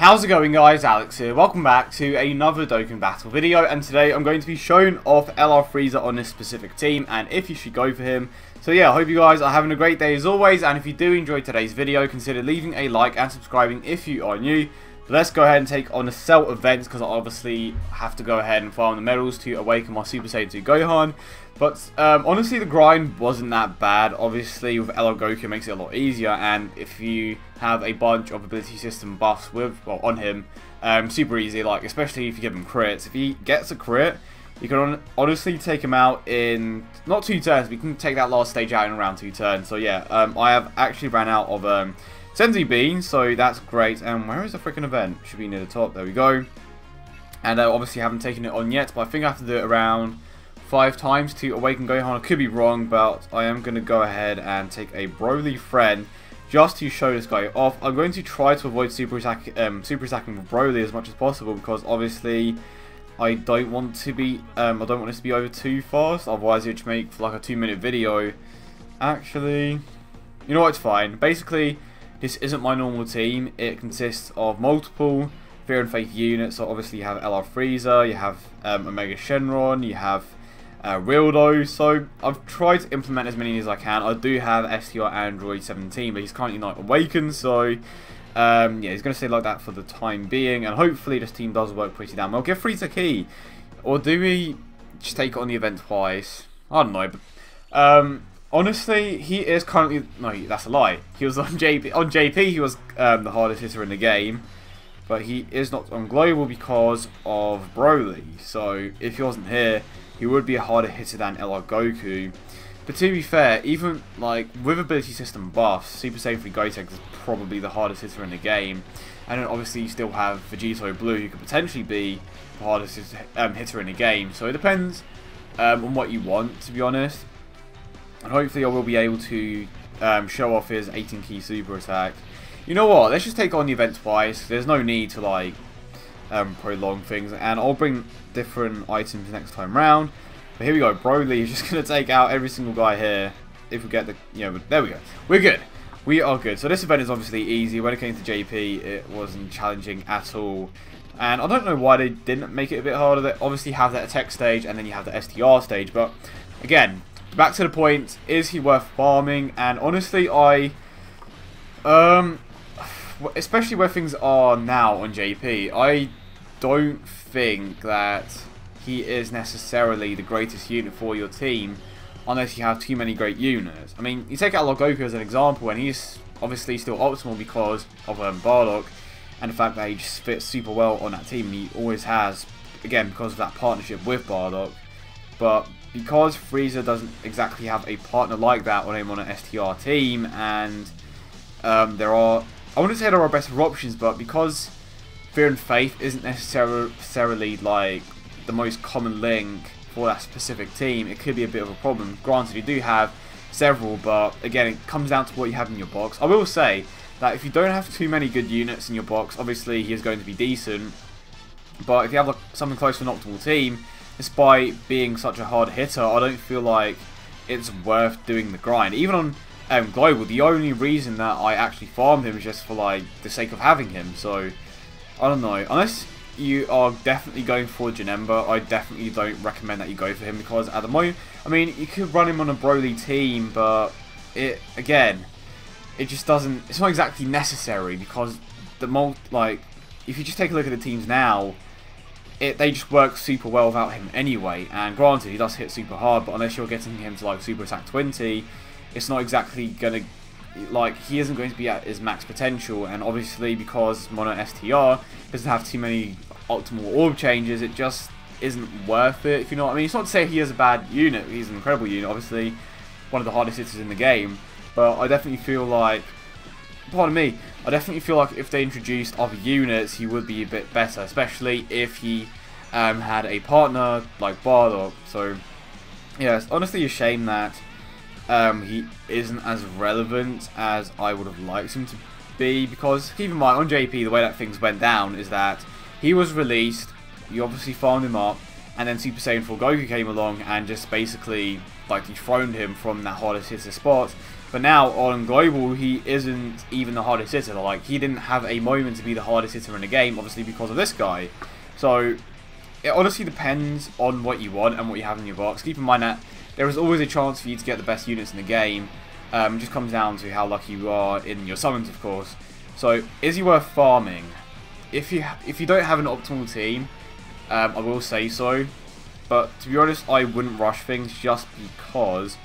How's it going, guys? Alex here. Welcome back to another Dokkan Battle video, and today I'm going to be showing off LR Frieza on this specific team and if you should go for him. So yeah, I hope you guys are having a great day as always, and if you do enjoy today's video, consider leaving a like and subscribing if you are new. But let's go ahead and take on the Cell events, because I obviously have to go ahead and farm the medals to awaken my Super Saiyan 2 Gohan. But honestly, the grind wasn't that bad. Obviously, with LR Goku, it makes it a lot easier, and if you have a bunch of ability system buffs on him, super easy. Like, especially if you give him crits. If he gets a crit, you can honestly take him out in not 2 turns, but you can take that last stage out in around 2 turns. So yeah, I have actually ran out of Senzu Bean, so that's great. And where is the freaking event? Should be near the top. There we go. And obviously haven't taken it on yet, but I think I have to do it around 5 times to awaken Gohan. I could be wrong, but I am going to go ahead and take a Broly friend just to show this guy off. I'm going to try to avoid super attacking with Broly as much as possible, because obviously I don't want to be I don't want this to be over too fast. Otherwise, it would make for like a 2-minute video. Actually, you know what? It's fine. Basically, this isn't my normal team. It consists of multiple Fear and Faith units. So obviously you have LR Frieza, you have Omega Shenron, you have Rildo. So I've tried to implement as many as I can. I do have STR Android 17, but he's currently not awakened. So yeah, he's going to stay like that for the time being, and hopefully this team does work pretty damn well. Give Frieza Key, or do we just take it on the event twice? I don't know, but honestly, he is currently... No, that's a lie. He was on JP. On JP, he was the hardest hitter in the game. But he is not on Global because of Broly. So, if he wasn't here, he would be a harder hitter than LR Goku. But to be fair, even like with ability system buffs, Super Saiyan 3 Gotenks is probably the hardest hitter in the game. And then obviously you still have Vegito Blue, who could potentially be the hardest hitter in the game. So it depends on what you want, to be honest. And hopefully I will be able to show off his 18 key super attack. You know what? Let's just take on the event twice. There's no need to like prolong things, and I'll bring different items next time round. But here we go. Broly is just going to take out every single guy here. If we get the... there we go. We're good. We are good. So this event is obviously easy. When it came to JP, it wasn't challenging at all. And I don't know why they didn't make it a bit harder. They obviously have that attack stage, and then you have the STR stage. But again, back to the point, is he worth farming? And honestly, especially where things are now on JP, I don't think that he is necessarily the greatest unit for your team unless you have too many great units. I mean, you take out LR Goku as an example, and he's obviously still optimal because of Bardock and the fact that he just fits super well on that team, and he always has, again, because of that partnership with Bardock. But because Frieza doesn't exactly have a partner like that on him on an STR team, and there are... I wouldn't say there are better options, but because Fear and Faith isn't necessarily like the most common link for that specific team, it could be a bit of a problem. Granted, you do have several, but again, it comes down to what you have in your box. I will say that if you don't have too many good units in your box, obviously he is going to be decent, but if you have like something close to an optimal team, despite being such a hard hitter, I don't feel like it's worth doing the grind. Even on Global, the only reason that I actually farmed him is just for like the sake of having him. So I don't know, unless you are definitely going for Janemba, I definitely don't recommend that you go for him, because at the moment, I mean, you could run him on a Broly team, but it just doesn't, it's not exactly necessary, because if you just take a look at the teams now, they just work super well without him anyway. And granted, he does hit super hard, but unless you're getting him to like Super Attack 20, it's not exactly gonna, like, he isn't going to be at his max potential. And obviously, because Mono STR doesn't have too many optimal orb changes, it just isn't worth it, if you know what I mean. It's not to say he is a bad unit, he's an incredible unit, obviously one of the hardest hitters in the game, but I definitely feel like, pardon me, I definitely feel like if they introduced other units, he would be a bit better, especially if he had a partner like Bardock. So yeah, it's honestly a shame that he isn't as relevant as I would have liked him to be, because keep in mind, on JP, the way that things went down is that he was released, you obviously farmed him up, and then Super Saiyan 4 Goku came along and just basically like dethroned him from that hardest hitter spot. But now on global, he isn't even the hardest hitter. Like, he didn't have a moment to be the hardest hitter in the game, obviously because of this guy. So it honestly depends on what you want and what you have in your box. Keep in mind that there is always a chance for you to get the best units in the game. It just comes down to how lucky you are in your summons, of course. So is he worth farming? If you don't have an optimal team, I will say so. But to be honest, I wouldn't rush things just because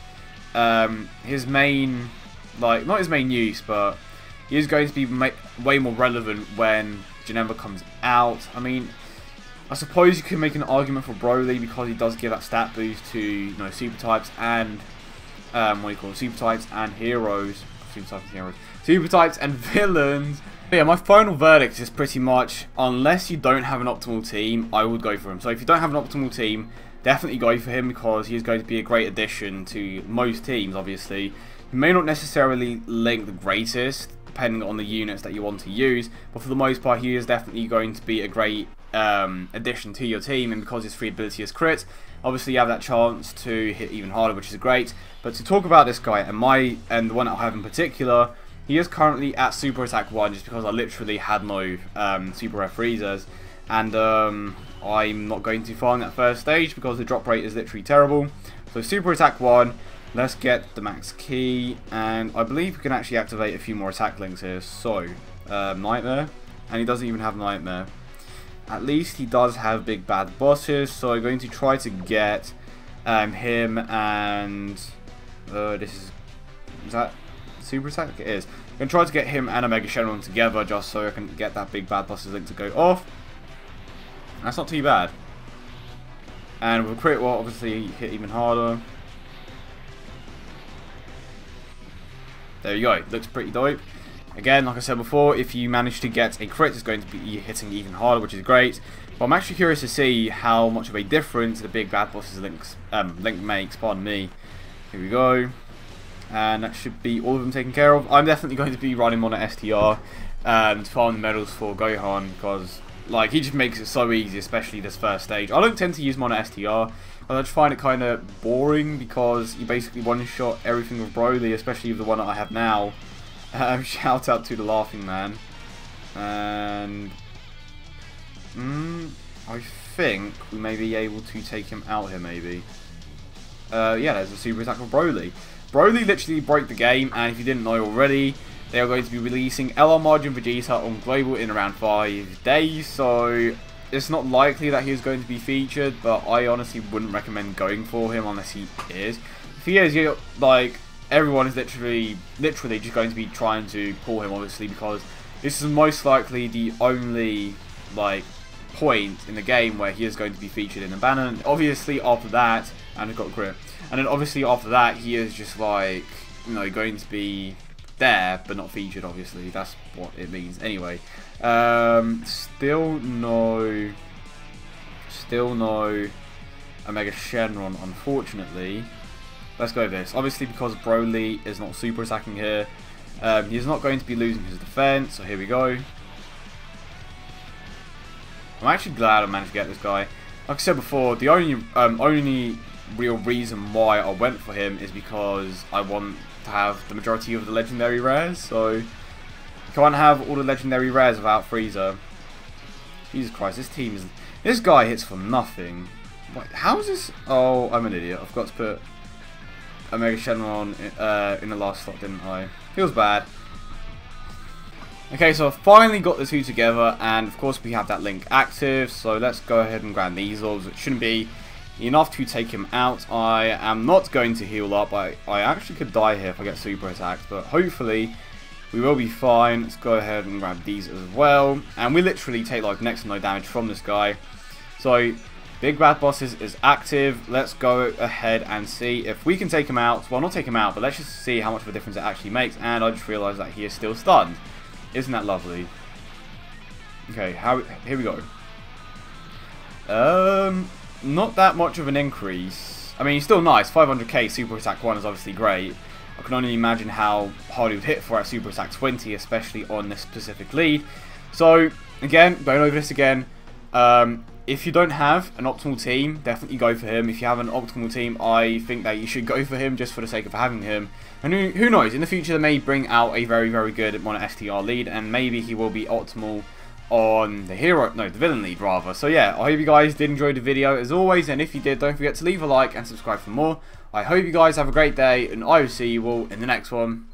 his main, like, not his main use, but he is going to be way more relevant when Janemba comes out. I mean, I suppose you can make an argument for Broly because he does give that stat boost to, you know, super types and super types and heroes, super types and villains. But yeah, my final verdict is pretty much, unless you don't have an optimal team, I would go for him. So if you don't have an optimal team, definitely go for him because he is going to be a great addition to most teams, obviously. He may not necessarily link the greatest, depending on the units that you want to use, but for the most part, he is definitely going to be a great addition to your team, and because his free ability is crit, obviously you have that chance to hit even harder, which is great. But to talk about this guy, and the one that I have in particular, he is currently at Super Attack 1 just because I literally had no Super Rare Friezas, and I'm not going to farm that first stage because the drop rate is literally terrible. So Super Attack 1, let's get the max key, and I believe we can actually activate a few more attack links here. So, Nightmare, and he doesn't even have Nightmare. At least he does have big bad bosses, so I'm going to try to get him and is that Super Attack? It is. I'm going to try to get him and a Mega Shenron together just so I can get that big bad bosses link to go off. That's not too bad. And with a crit, well, obviously hit even harder. There you go. Looks pretty dope. Again, like I said before, if you manage to get a crit, it's going to be hitting even harder, which is great. But I'm actually curious to see how much of a difference the big bad bosses link makes. Pardon me. Here we go. And that should be all of them taken care of. I'm definitely going to be running Mono STR to farm the medals for Gohan because, like, he just makes it so easy, especially this first stage. I don't tend to use Mono STR, but I just find it kind of boring because you basically one-shot everything with Broly, especially with the one that I have now. Shout out to the Laughing Man. And I think we may be able to take him out here, maybe. Yeah, there's a super attack of Broly. Broly literally broke the game, and if you didn't know already, they are going to be releasing LR Margin Vegeta on global in around 5 days, so it's not likely that he is going to be featured, but I honestly wouldn't recommend going for him unless he is. If he is, you're, like, everyone is literally just going to be trying to pull him, obviously, because this is most likely the only, like, point in the game where he is going to be featured in a banner. And obviously after that, and he's got a grip, and then obviously after that he is just like, you know, going to be there but not featured. Obviously that's what it means anyway. Still no Omega Shenron, unfortunately. Let's go with this. Obviously because Broly is not super attacking here, he's not going to be losing his defense, so here we go. I'm actually glad I managed to get this guy. Like I said before, the only real reason why I went for him is because I want to have the majority of the legendary rares. So you can't have all the legendary rares without Frieza. Jesus Christ, this guy hits for nothing. Wait, how is this? Oh, I'm an idiot. I forgot to put Omega Shenron in the last slot, didn't I? Feels bad. Okay, so I finally got the two together, and of course we have that link active, so let's go ahead and grab these orbs. It shouldn't be enough to take him out. I am not going to heal up. I actually could die here if I get super attacked, but hopefully we will be fine. Let's go ahead and grab these as well, and we literally take like next to no damage from this guy. So Big Bad Bosses is active. Let's go ahead and see if we can take him out. Well, not take him out, but let's just see how much of a difference it actually makes, and I just realized that he is still stunned. Isn't that lovely? Okay, here we go. Not that much of an increase. I mean, he's still nice. 500k Super Attack 1 is obviously great. I can only imagine how hard he would hit for at Super Attack 20, especially on this specific lead. So, again, going over this again. if you don't have an optimal team, definitely go for him. If you have an optimal team, I think that you should go for him just for the sake of having him. And who knows, in the future they may bring out a very, very good Mono STR lead, and maybe he will be optimal on the the villain lead rather. So yeah, I hope you guys did enjoy the video as always, and if you did, don't forget to leave a like and subscribe for more. I hope you guys have a great day, and I will see you all in the next one.